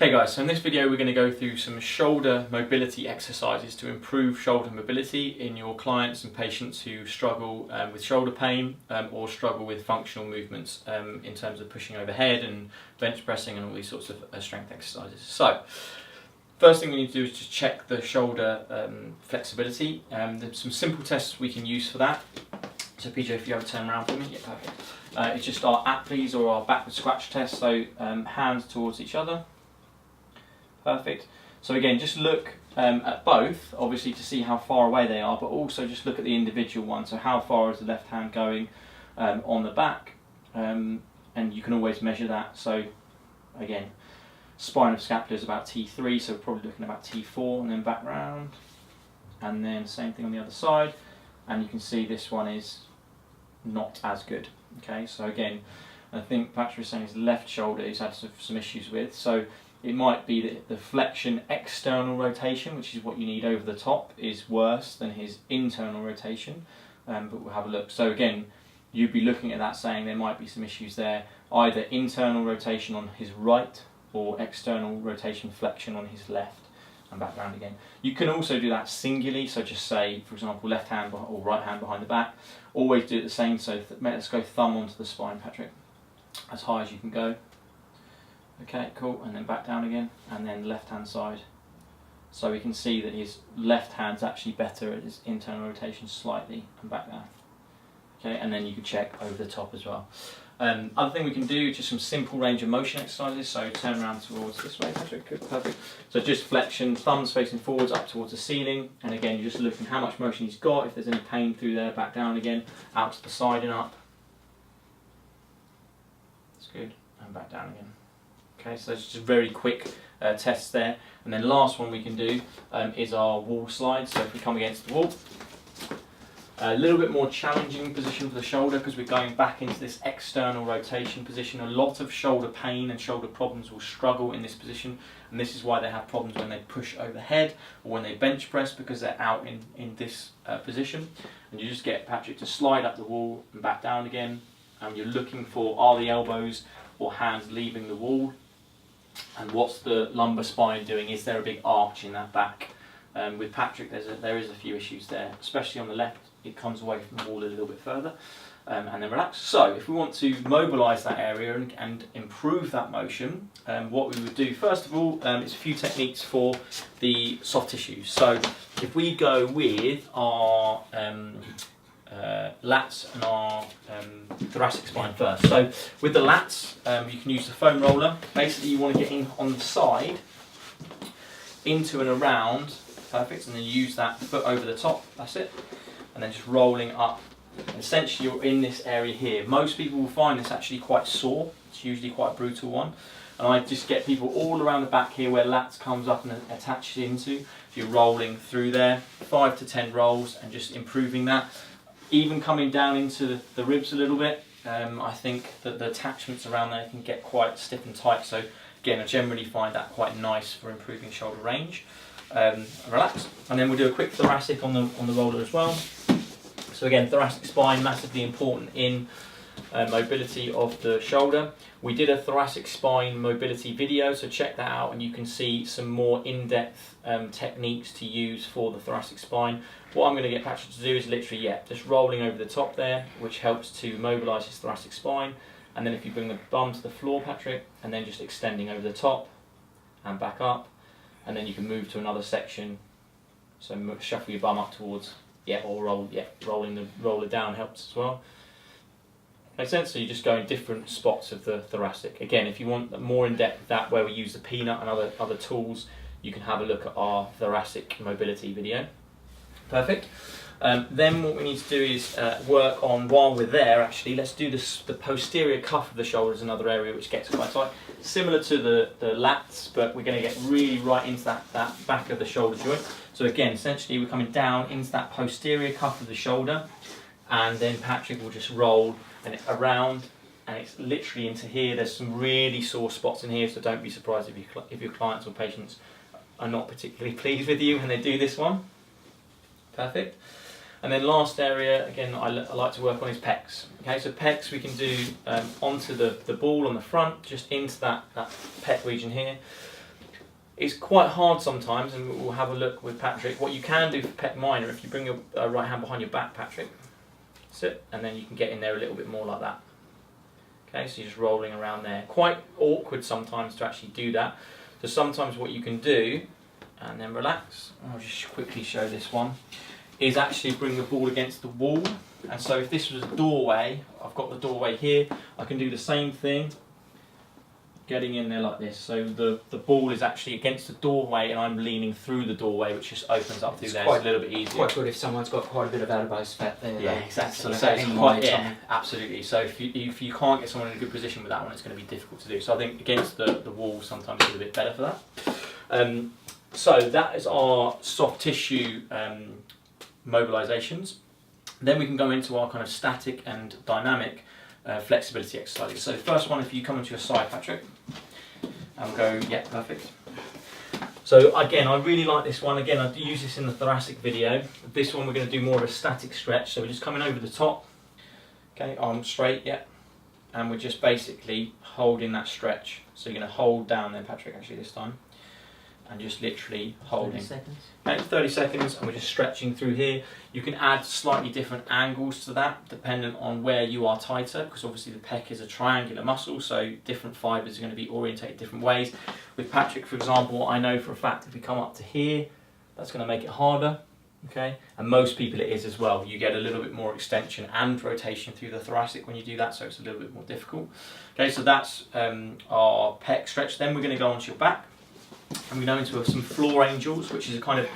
Okay guys, so in this video we're going to go through some shoulder mobility exercises to improve shoulder mobility in your clients and patients who struggle with shoulder pain or struggle with functional movements in terms of pushing overhead and bench pressing and all these sorts of strength exercises. So, first thing we need to do is just check the shoulder flexibility. There's some simple tests we can use for that. So PJ, if you have a turn around for me, yeah, perfect. It's just our Apley's or our backward scratch test, so hands towards each other. Perfect. So again, just look at both, obviously to see how far away they are, but also just look at the individual one. So how far is the left hand going on the back, and you can always measure that. So again, spine of scapula is about T3, so we're probably looking at about T4, and then back round, and then same thing on the other side, and you can see this one is not as good. Okay, so again, I think Patrick was saying his left shoulder he's had some issues with, so it might be that the flexion external rotation, which is what you need over the top, is worse than his internal rotation, but we'll have a look. So again, you'd be looking at that saying there might be some issues there, either internal rotation on his right or external rotation flexion on his left, and back round again. You can also do that singularly, so just say, for example, left hand or right hand behind the back. Always do it the same, so let's go thumb onto the spine, Patrick, as high as you can go. Okay, cool, and then back down again, and then left hand side. So we can see that his left hand's actually better at his internal rotation slightly, and back down. Okay, and then you can check over the top as well. Other thing we can do, just some simple range of motion exercises, so turn around towards this way, Patrick, good, perfect. So just flexion, thumbs facing forwards up towards the ceiling, and again you're just looking how much motion he's got, if there's any pain through there, back down again, out to the side and up. That's good, and back down again. Okay, so it's just very quick tests there. And then last one we can do is our wall slide. So if we come against the wall, a little bit more challenging position for the shoulder because we're going back into this external rotation position. A lot of shoulder pain and shoulder problems will struggle in this position, and this is why they have problems when they push overhead or when they bench press, because they're out in this position. And you just get Patrick to slide up the wall and back down again, and you're looking for, are the elbows or hands leaving the wall? And what's the lumbar spine doing? Is there a big arch in that back? With Patrick, there is a few issues there, especially on the left. It comes away from the wall a little bit further, and then relax. So if we want to mobilise that area and improve that motion, what we would do first of all is a few techniques for the soft tissues. So if we go with our lats and our thoracic spine first. So with the lats, you can use the foam roller. Basically you want to get in on the side, into and around, perfect, and then use that foot over the top, that's it, and then just rolling up. And essentially you're in this area here. Most people will find this actually quite sore, it's usually quite a brutal one, and I just get people all around the back here where lats comes up and attaches into. You're rolling through there, 5 to 10 rolls, and just improving that. Even coming down into the ribs a little bit, I think that the attachments around there can get quite stiff and tight, so again I generally find that quite nice for improving shoulder range. Relax, and then we'll do a quick thoracic on the roller as well. So again, thoracic spine, massively important in mobility of the shoulder. We did a thoracic spine mobility video, so check that out and you can see some more in-depth techniques to use for the thoracic spine. What I'm going to get Patrick to do is literally, just rolling over the top there, which helps to mobilise his thoracic spine. And then if you bring the bum to the floor, Patrick, and then just extending over the top and back up, and then you can move to another section. So shuffle your bum up towards, or rolling the roller down helps as well. Makes sense? So you just go in different spots of the thoracic. Again, if you want more in depth that where we use the peanut and other tools, you can have a look at our thoracic mobility video. Perfect. Then what we need to do is work on, while we're there actually, let's do the posterior cuff of the shoulder is another area which gets quite tight. Similar to the lats, but we're going to get really right into that back of the shoulder joint. So again, essentially we're coming down into that posterior cuff of the shoulder, and then Patrick will just roll and around, and it's literally into here. There's some really sore spots in here, so don't be surprised if your clients or patients are not particularly pleased with you when they do this one. Perfect. And then last area, again, I like to work on is pecs. Okay, so pecs we can do onto the ball on the front, just into that pec region here. It's quite hard sometimes, and we'll have a look with Patrick. What you can do for pec minor, if you bring your right hand behind your back, Patrick, sit, and then you can get in there a little bit more like that. Okay, so you're just rolling around there. Quite awkward sometimes to actually do that. So sometimes what you can do, and then relax, I'll just quickly show this one, is actually bring the ball against the wall. And so if this was a doorway, I've got the doorway here, I can do the same thing, getting in there like this. So the ball is actually against the doorway and I'm leaning through the doorway, which just opens up through there. It's a little bit easier. Quite good if someone's got quite a bit of elbows fat there. Yeah, exactly. So it's quite, yeah, absolutely. So if you can't get someone in a good position with that one, it's going to be difficult to do. So I think against the wall sometimes it's a bit better for that. So that is our soft tissue mobilisations. Then we can go into our kind of static and dynamic flexibility exercises. So the first one, if you come onto your side, Patrick, and we'll go, yeah, perfect. So again, I really like this one. Again, I use this in the thoracic video. This one we're going to do more of a static stretch. So we're just coming over the top, okay, arms straight, yeah, and we're just basically holding that stretch. So you're going to hold down there, Patrick, actually this time, and just literally holding. 30 seconds. Okay, 30 seconds, and we're just stretching through here. You can add slightly different angles to that, dependent on where you are tighter, because obviously the pec is a triangular muscle, so different fibres are going to be orientated different ways. With Patrick, for example, I know for a fact if we come up to here, that's going to make it harder, okay? And most people it is as well. You get a little bit more extension and rotation through the thoracic when you do that, so it's a little bit more difficult. Okay, so that's our pec stretch. Then we're going to go onto your back. And we go into some floor angels, which is a kind of,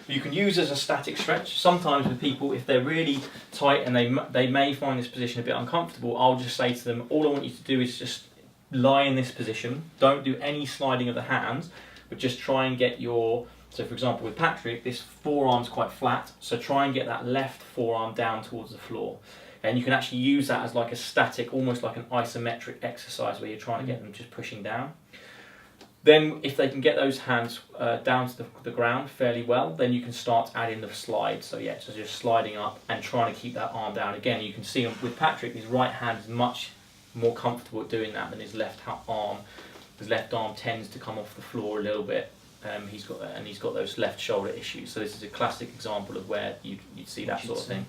you can use as a static stretch. Sometimes with people, if they're really tight and they may find this position a bit uncomfortable, I'll just say to them, all I want you to do is just lie in this position. Don't do any sliding of the hands, but just try and get your, so for example with Patrick, this forearm's quite flat, so try and get that left forearm down towards the floor. And you can actually use that as like a static, almost like an isometric exercise where you're trying to get them just pushing down. Then if they can get those hands down to the ground fairly well, then you can start adding the slide. So yeah, so just sliding up and trying to keep that arm down. Again, you can see with Patrick, his right hand is much more comfortable at doing that than his left arm. His left arm tends to come off the floor a little bit. He's got those left shoulder issues. So this is a classic example of where you'd see that sort of thing.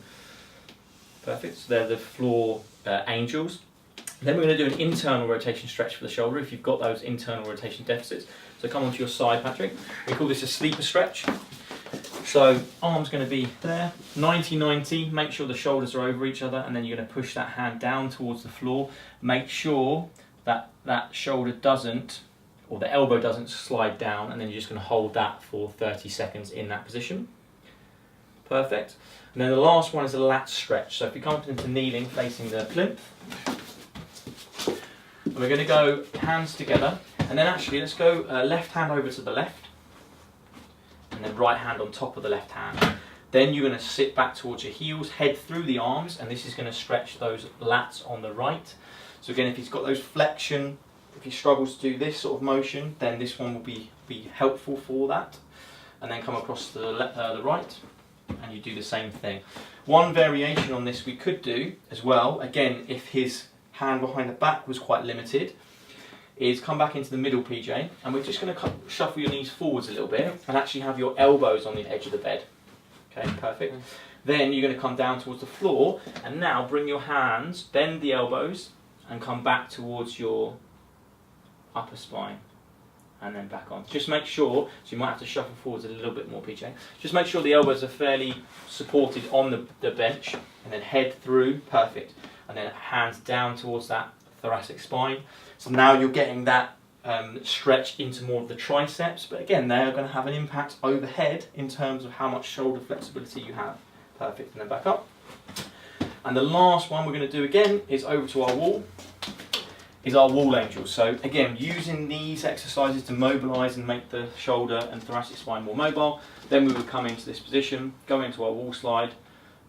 Perfect. So they're the floor angels. Then we're going to do an internal rotation stretch for the shoulder if you've got those internal rotation deficits. So come onto your side, Patrick. We call this a sleeper stretch. So arm's going to be there, 90-90, make sure the shoulders are over each other, and then you're going to push that hand down towards the floor. Make sure that that shoulder doesn't, or the elbow doesn't slide down, and then you're just going to hold that for 30 seconds in that position. Perfect. And then the last one is a lat stretch. So if you come up into kneeling facing the plinth, and we're going to go hands together, and then actually let's go left hand over to the left, and then right hand on top of the left hand. Then you're going to sit back towards your heels, head through the arms, and this is going to stretch those lats on the right. So again, if he's got those flexion, if he struggles to do this sort of motion, then this one will be helpful for that. And then come across to the right, and you do the same thing. One variation on this we could do as well, again, if his hand behind the back was quite limited, is come back into the middle, PJ, and we're just going to shuffle your knees forwards a little bit and actually have your elbows on the edge of the bed. Okay, perfect. Then you're going to come down towards the floor, and now bring your hands, bend the elbows, and come back towards your upper spine, and then back on. Just make sure, so you might have to shuffle forwards a little bit more, PJ. Just make sure the elbows are fairly supported on the bench, and then head through, perfect. And then hands down towards that thoracic spine. So now you're getting that stretch into more of the triceps, but again, they are going to have an impact overhead in terms of how much shoulder flexibility you have. Perfect, and then back up. And the last one we're going to do again is over to our wall, is our wall angels. So again, using these exercises to mobilise and make the shoulder and thoracic spine more mobile. Then we would come into this position, go into our wall slide,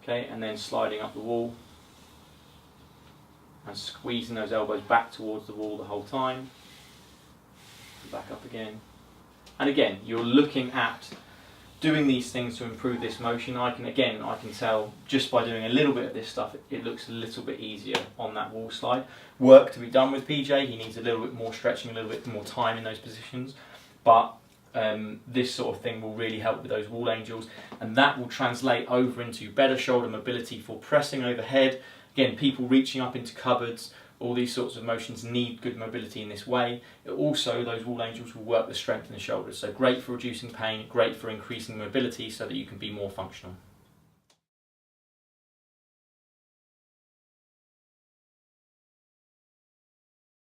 okay, and then sliding up the wall, and squeezing those elbows back towards the wall the whole time. Back up again. And again, you're looking at doing these things to improve this motion. I can tell just by doing a little bit of this stuff, it looks a little bit easier on that wall slide. Work to be done with PJ. He needs a little bit more stretching, a little bit more time in those positions. But this sort of thing will really help with those wall angels, and that will translate over into better shoulder mobility for pressing overhead. Again, people reaching up into cupboards, all these sorts of motions need good mobility in this way. Also, those wall angels will work the strength in the shoulders, so great for reducing pain, great for increasing mobility so that you can be more functional.